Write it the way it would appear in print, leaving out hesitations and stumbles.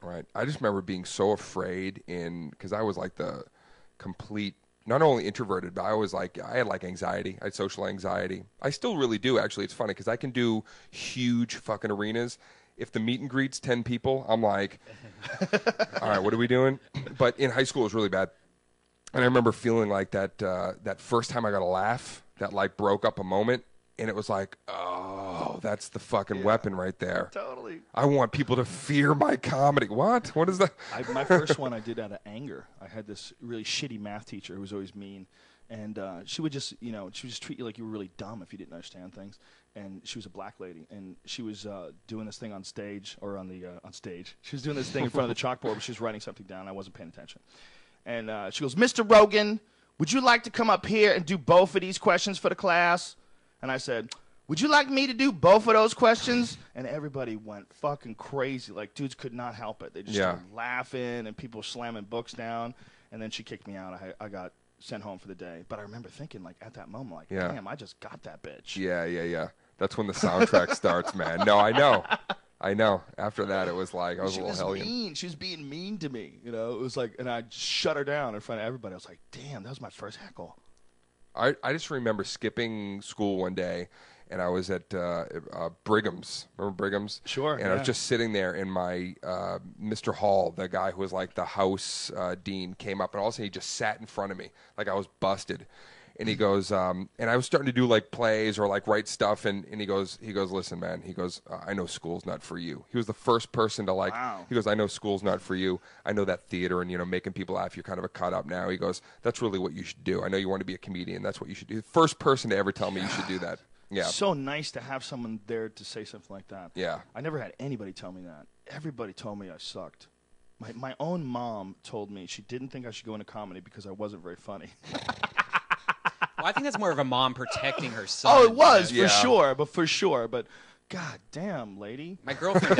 Right. I just remember being so afraid because I was like the complete, not only introverted, but I had like anxiety. I had social anxiety. I still really do, actually. It's funny because I can do huge fucking arenas. If the meet and greet's 10 people, I'm like, all right, what are we doing? But in high school, it was really bad. And I remember feeling like that first time I got a laugh that like broke up a moment. And it was like, oh, that's the fucking weapon right there. Totally. I want people to fear my comedy. What? What is that? My first one I did out of anger. I had this really shitty math teacher who was always mean. And she would just, she would just treat you like you were really dumb if you didn't understand things. And she was a black lady. And she was doing this thing on stage, or on stage. She was doing this thing in front of the chalkboard, but she was writing something down. I wasn't paying attention. And she goes, Mr. Rogan, would you like to come up here and do both of these questions for the class? And I said, would you like me to do both of those questions? And everybody went fucking crazy. Like, dudes could not help it. They just started laughing, and people slamming books down. And then she kicked me out. I got sent home for the day. But I remember thinking, like, at that moment, like, damn, I just got that bitch. Yeah. That's when the soundtrack starts, man. No, I know. After that, it was like I was a little hellion. Mean. She was being mean to me. It was like, and I shut her down in front of everybody. I was like, damn, that was my first heckle. I just remember skipping school one day, and I was at Brigham's. Remember Brigham's? Sure. And I was just sitting there, and my Mr. Hall, the guy who was like the house dean, came up, and all of a sudden he just sat in front of me like I was busted. And he goes, and I was starting to do like plays or like write stuff, and he goes, listen, man, he goes, I know school's not for you. He was the first person to like, he goes, I know school's not for you. I know that theater and, making people laugh, you're kind of a cut up now. He goes, that's really what you should do. I know you want to be a comedian. That's what you should do. First person to ever tell me you should do that. Yeah. So nice to have someone there to say something like that. Yeah. I never had anybody tell me that. Everybody told me I sucked. My own mom told me she didn't think I should go into comedy because I wasn't very funny. Well, I think that's more of a mom protecting her son. Oh, it was, for sure. But, god damn, lady. My girlfriend